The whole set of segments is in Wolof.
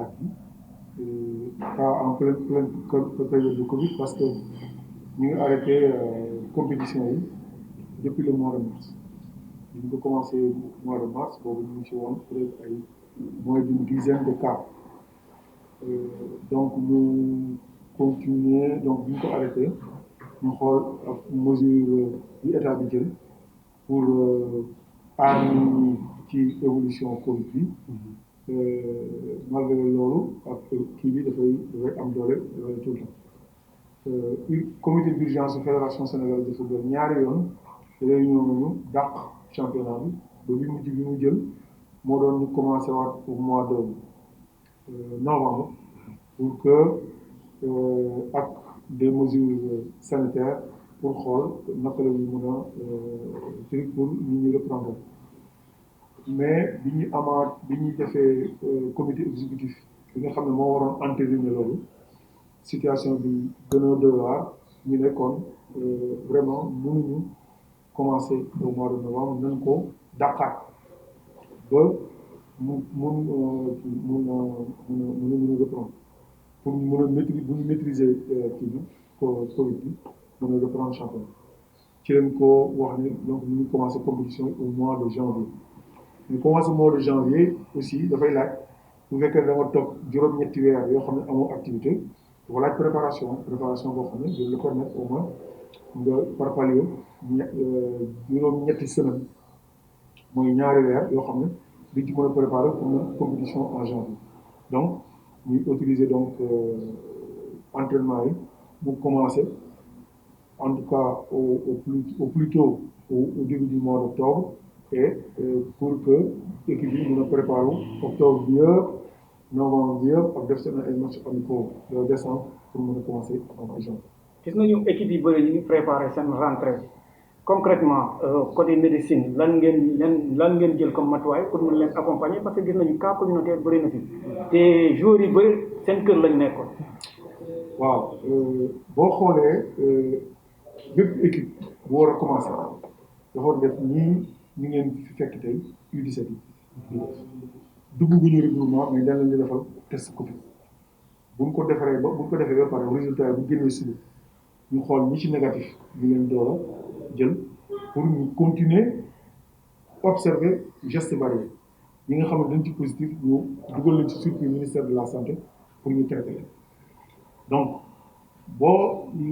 at bi pas en pleine période de Covid parce que ñu ngi arrêté compétition yi depuis le mois de mars. ñu ko commencé mois de mars boobu ñu ngi ci woon peut-être ay moins d'une dizaine de cas donc ñu continuer donc bu ñu ko arrêté ñu xool ak mesure yi état bi jël pour aar nit ñi ci évolution Covid bi malgré loolu ak kii bi dafay am doole tout le temps comité d'urgence fédération sénégalaise de football ñaari yoon réunion nañu dàq championnat bi ba bi mujj bi mu jël moo doon ñu commencé waat pour mois de novembre pour que ak des mesures sanitaires pour xool naka la ñu mën a pour ñu ñu reprendre mais bi ñu amaat bi ñuy defee comité exécutif bi nga xam ne moo waroon entériner loolu situation bi gën a doy waar ñu ne kon vraiment mënuñu commencer au mois de novembre nañ ko dàqaat ba mun a reprendre pour ñu mën a maîtriser bu ñu maîtriser kii bi Covid bi mën a reprendre championnat ci leen ko wax ne donc ñu ngi commencer compétition au mois de janvier ñu commencer mois de janvier aussi dafay laaj bu fekkee da nga toog juróom-ñetti weer yoo xam ne amoo activité dafa laaj préparation boo xam ne dina la permettre au moins nga par palier juróom-ñetti semaine mooy ñaari weer yoo xam ne dañ ci mën a préparer pour une compétition en janvier donc ñuy utiliser donc entraînement yi mu commencer en tout cas au plus tôt au début du mois d'octobre et pour que équipe yi mën a préparer octobre bi yëpp novembre bi yëpp ak def seen ay matchs amicaux de décembre pour mën a commencer en janvier. gis nañu équipe yi bëri ñu ngi préparer seen rentrée concrètement côté médecine lan ngeen jël comme matuwaay pour mën leen accompagner parce que gis nañu cas communautaire bëri na fi te joueurs yi bëri seen kër lañ nekkoon. waaw boo xoolee bépp équipe bu war a commencer dafa war def ñii ñu ngeen fi fekk tey U17 yi dugg gu ñu regroupement mais dañ leen di defal test Covid bu ñu ko defee ba pare résultat yi bu génnee suba ñu xool ñi ci négatif ñu leen door a jël pour ñu continuer observer geste barrière yi nga xam ne dañ ci positif ñu dugal leen ci circuit ministère de la santé pour ñu traiter leen donc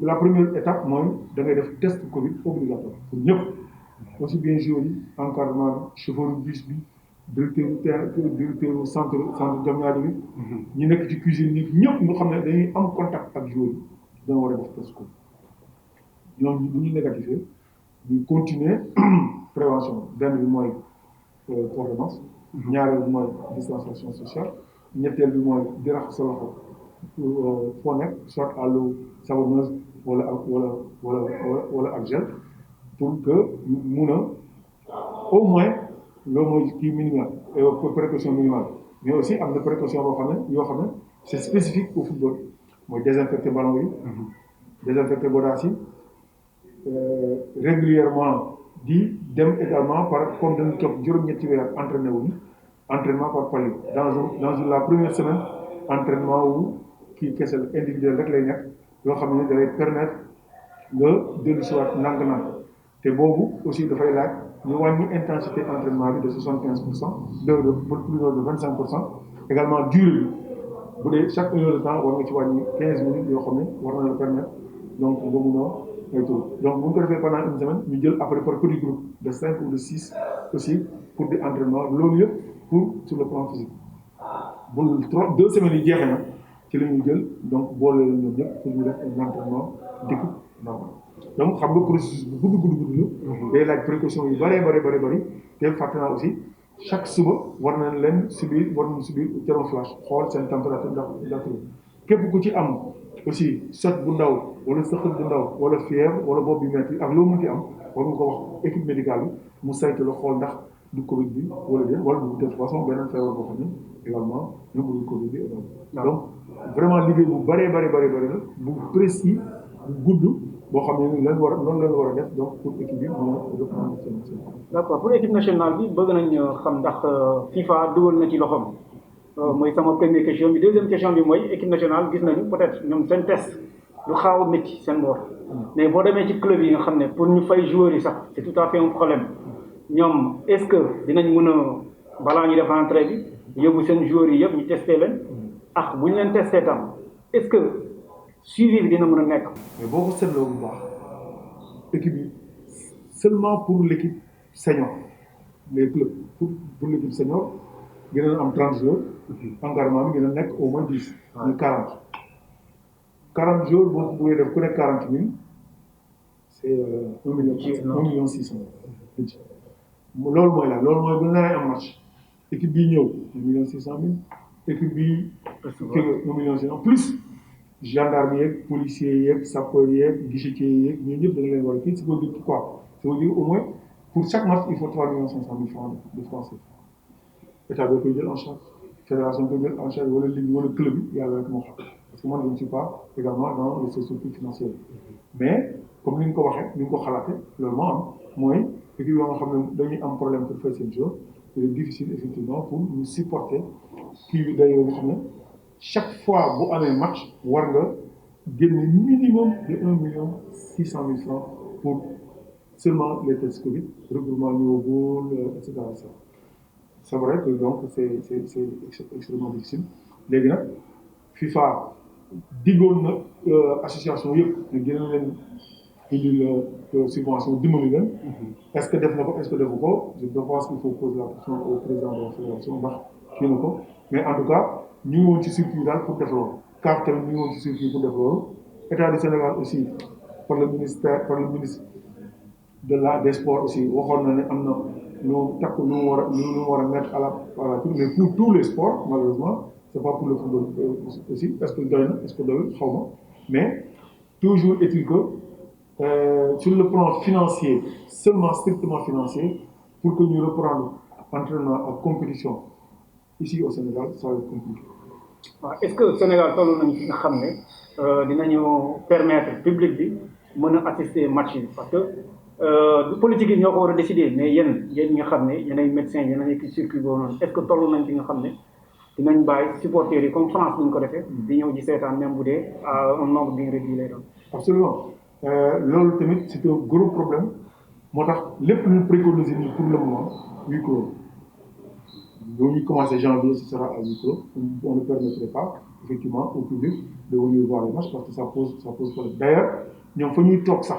la première étape mooy da ngay def test Covid obligatoire pour ñëpp aussi bien joueurs yi encadrement chauffeur bus bi directeur centre Diamniadio bi ñi nekk ci cuisine yi ñëpp ñu xam ne dañuy am contact ak joueurs yi danga war a def test Covid ñoom bu ñu négatifee ñu continuer prévention benn bi mooy port de masque ñaareel bi mooy distanciation sociale ñetteel bi mooy di raxas sa loxo foo nekk soit à l'eau savonneuse wala ak gel pour que ñu mun a au moins loolu mooy kii minimal précaution minimale mais aussi am na précaution yoo xam ne c'est spécifique au football mooy désinfecter ballon yi désinfecter godaas yi régulièrement di dem également par comme dañu toog juróom-ñetti weer entraîné wuñu entraînement par palier dans la première semaine entraînement wu kii kese individuel rek lay nekk yoo xam ne dalay permettre nga dellu si waat ndànk-ndànk te boobu aussi dafay laaj ñu wàññi intensité entraînement bi de 75% de plus de 25% également durée bi bu dee chaque heure de temps war nga ci wàññi 15 minutes yoo xam ne war na la permettre donc nga mun a ay tur donc bu ñu ko defee pendant une semaine ñu jël après par petit groupe de 5 ou de 6 aussi pour di entraînement loolu yëpp pour sur le plan physique bu 2 semaines yi jeexee na ci la ñuy jël donc boole leen ñoom ñëpp pour ñu def un entraînement d'équipe normal donc xam nga processus bu gudd la day laaj précaution yu bëri te fàtte naa aussi chaque suba war nañ subir thermoflash xool seen température ndax képp ku ci am aussi sot bu ndaw wala sëqët bu ndaw wala fièvre wala bopp bi metti ak loo mënti am war nga ko wax équipe médicale bi mu saytu la xool ndax du Covid bi wala déet wala du de toute façon beneen feebar boo xam ne également même bu Covid bi donc vraiment liggéey bu bëree la bu précis bu gudd boo xam ne noonu leen war a def donc pour équipe bi mën a reprendre seen. d'accord pour équipe nationale bi bëgg nañ xam ndax FIFA dugal na ci loxoom mooy sama première question bi deuxième question bi mooy équipe nationale gis nañu peut-être ñoom seen test lu xaaw a métti seen boor mais boo demee ci club yi nga xam ne pour ñu fay joueurs yi sax c'est tout à fait un problème ñoom est-ce que dinañ mën a balaa ñu def rentrée bi yóbbu seen joueurs yi yëpp ñu testé leen ah bu ñu leen testé tam est-ce que suivi bi dina mën a nekk. mais boo ko seetloo bu baax équipe yi seulement pour l'équipe senior les clubs pour l'équipe senior dina am 30 jours encadrement bi dina nekk au moins 10 ñu 40 jours boo ko bëggee def ku nekk 40 000 c'est 1 million 600 loolu mooy la loolu mooy bu ñu am match équipe bii ñëw 1 million 600 000 équipe bii 1 million 600 plus gendarme yeeg policiers yeeg sapeurs yeeg guichetiers yeeg ñooñu ñëpp da nga leen war a kii ça veut dire quoi ça veut dire au moins pour chaque match il faut 3 millions 500 000 francs de francs état bi koy jël en charge fédération koy jël en charge wala ligue wala club yi yàlla rek moo xam parce que moi je ne suis pas également dans le structure financière mais comme ni nga ko waxee ni nga ko xalaatee loolu moo am mooy équipe yoo nga xam ne dañuy am problème pour faire seen jour c'est difficile effectivement pour ñu supporter kii bi day yoo nga xam ne chaque fois bu amee match war nga génne minimum de 1 million 600 000 francs pour seulement les tests Covid regroupement ñëwagul et cetera. C'est vrai que donc c'est extrêmement difficile léegi nag FIFA diggoon na association yëpp ne dina leen indil subvention dimbali leen. Est-ce que def na ko est-ce que defu ko je pense qu'il faut poser la question au président de la fédération ndax kii na ko mais en tout cas ñu ngi woon ci circuit daal pour def loolu. CAF tamit ñu ngi woon ci circuit pour def loolu état du Sénégal aussi par le ministre de des sports aussi waxoon na ne am na lu takk lu mu war a mettre à la mais pour tous les sports malheureusement c'est pas pour le football aussi est-ce que doy na est-ce que doyul xaw ma mais toujours est-il que sur le plan financier seulement strictement financier pour que ñu reprendre entraînement ak compétition ici au Sénégal ça va être compliqué. waaw est-ce que Sénégal toll nañu fi nga xam ne dinañu permettre public bi mën a assister match yi parce que politique yi ñoo ko war a décider mais yéen ñi nga xam ne yéen ay médecins yéen a nekk ci circuit boobu noonu est-ce que toll nañ fi nga xam ne dinañ bàyyi supporters yi comme France ni ñu ko defee di ñëw di seetaan même bu dee un nombre bien réduit lay doon. Absolument loolu tamit c'est un gros problème moo tax lépp lu préconiser nii pour le moment huis clos bu ñu commencé janvier ce sera à huis clos on ne permettrait pas effectivement au public de venir voir les matchs parce que ça pose problème d'ailleurs ñoom fa ñuy toog sax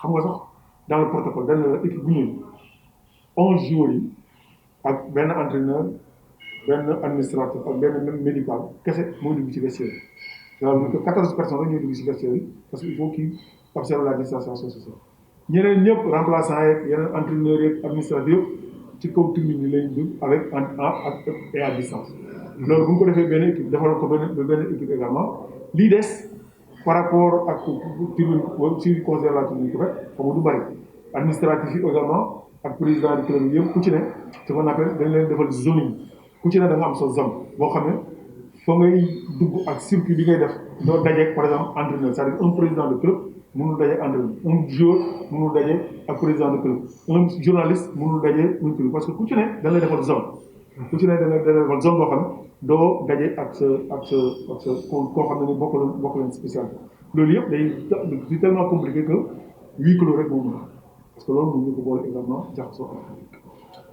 xam nga sax dans le protocole dañ la équipe bu ñëw 11 jours yi ak benn entraîneur benn administratif ak benn même médical kese moo dugg ci vestiaire yi c'est-à-dire que 14 personnes rek ñoo dugg ci vestiaire yi parce que il faut qu'ils observent la distanciation sociale ñeneen ñëpp remplaçant yeeg yeneen entraîneurs yeeg administratif yëpp ci kaw tribune yi lañ dugg avec et à distance loolu bu ñu ko defee benn équipe defal ko benn équipe également lii des par rapport ak tribune si considère la tribune ko fekk xam nga du bari administratif yi également ak président du club yi yëpp ku ci ne ce qu'on appelle dañ leen defal zoning ku ci ne da nga am sa zone boo xam ne fa ngay dugg ak circuit bi ngay def doo dajeeg par exemple entraîneur c'est-à-dire un président de club mënul daje entraîneur un joueur mënul daje ak président de club un journaliste mënul daje un club parce que ku ci ne dañ lay defal zone ku ci ne dañ lay defal zone boo xam ne doo daje ak sa koo xam ne ni bokk leen spécialité loolu yëpp c'est tellement compliqué que huis clos rek moom la parce que loolu mën ñu ko boole également jaxasoo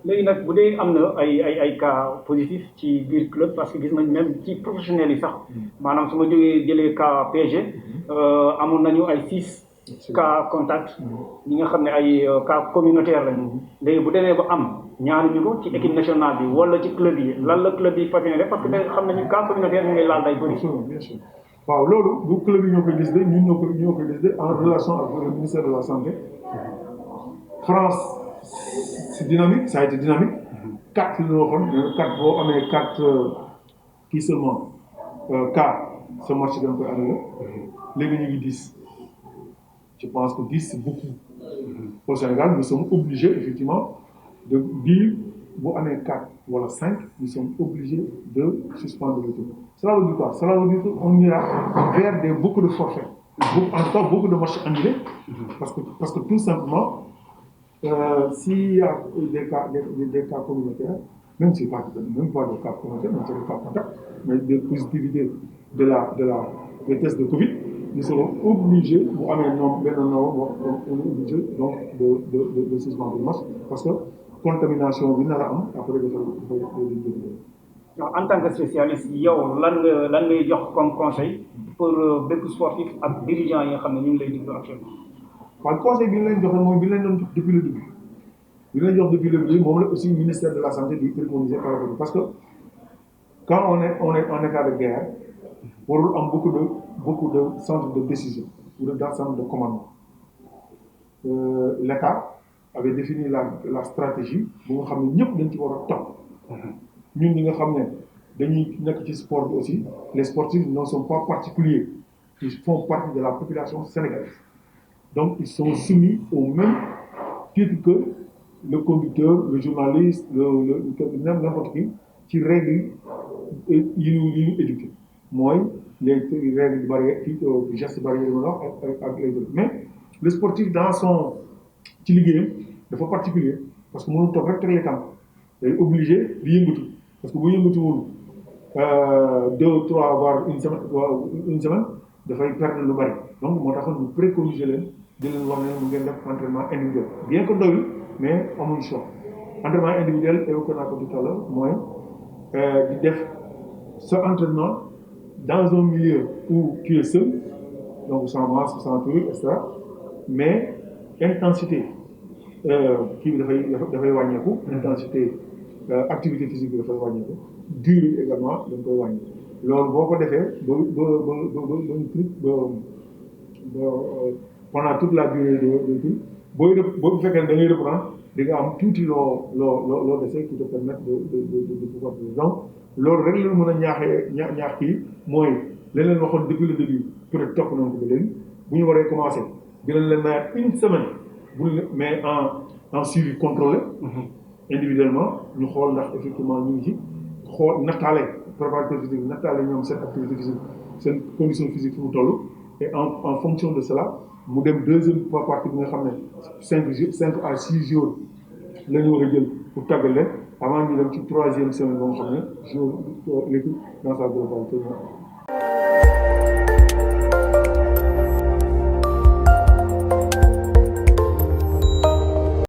léegi nag bu dee am na ay cas positif ci biir club parce que gis nañ même ci professionnels yi sax maanaam su ma jëlee cas PSG amoon nañu ay 6 cas contact ñi nga xam ne ay cas communautaire lañu léegi bu demee ba am ñaanuñu ko ci équipe nationale bi wala ci club yi lan la club yi fatiné def parce que xam nañu cas communautaire ñu ngi laal day bëri. bien sûr waaw loolu bu club yi ñoo koy décidé ñun ñoo koy décidé en relation avec le ministère de la santé France. C'est dynamique, ça a été dynamique. 4 boo amee 4 kii seulement cas ce match dañ koy annulé léegi ñu ngi 10 je pense que 10 c'est beaucoup. Au Sénégal nous sommes obligés effectivement de dire boo amee 4 wala 5 nous sommes obligés de suspendre le tour. Cela veut dire quoi? Cela veut dire qu'on ira vers beaucoup de forfaits, en tout cas beaucoup de matchs annulés parce que tout simplement s'il y a des cas communautaires, même si même pas de cas communautaires, mais c'est des cas contacts, mais de positivité des tests de Covid, nous serons obligés, pour amener on est obligé donc de suspendre le match parce que contamination bi nar a am après en tant que spécialiste yow lan ngay jox comme conseil pour bépp sportif ak dirigeant yi nga xam ne ñu ngi lay déglu actuellement. waaw conseil bi ñu leen joxe mooy bi ñu leen doon jox depuis le début bi ñu leen jox depuis le début moom la aussi ministère de la santé di préconiser par rapport parce que quand on est en état de guerre warul am beaucoup de centres de décision ou de centres de commandement l'État avait défini la stratégie bu nga xam ne ñëpp dañ ci war a topp ñun ñi nga xam ne dañuy nekk ci sport bi aussi les sportifs ne sont pas particuliers ils font partie de la population sénégalaise donc ils sont soumis au même titre que le conducteur le journaliste n'importe qui ci règles yi ñu éduqué mooy les règles barrières gestes barrières ak les autres mais le sportif dans son ci liggéeyam dafa particulier parce que mënul toog rek teg les temps day obligé di yëngatu parce que bu yëngatuwul 2 3 voire une semaine dafay perdre lu bari donc moo taxoon ñu préconiser leen di leen wax ne mu ngeen def entraînement individuel bien que doyul mais amuñu choix entraînement individuel évoqué naa ko tout à l'heure mooy di def sa entraînement dans un milieu où tu es seul donc sans masque sans truc et cetera mais intensité kii bi dafay wàññeeku intensité activité physique bi dafay wàññeeku durée bi également dañ koy wàññi loolu boo ko defee pendant toute la durée de kii boo fekkee ne da ngay reprendre di nga am tuuti loo dese qui te permettre de pouvoir donc loolu rek la mën a ñaax kii mooy leneen waxoon depuis le début peut-être topp nañ ko ba léegi bu ñu waree commencer dinañ leen mayaat une semaine mais en suivi contrôlé individuellement ñu xool ndax effectivement ñu ngi ci xool nattaale préparateur physique nattaale ñoom seen activité physique seen condition physique fu mu toll et en fonction de cela mu dem deuxième partie bi nga xam ne 5 à 6 jours la ñu war a jël pour tàggal leen avant ñu dem ci troisième semaine boo xam ne jour l'équipe dans sa globalité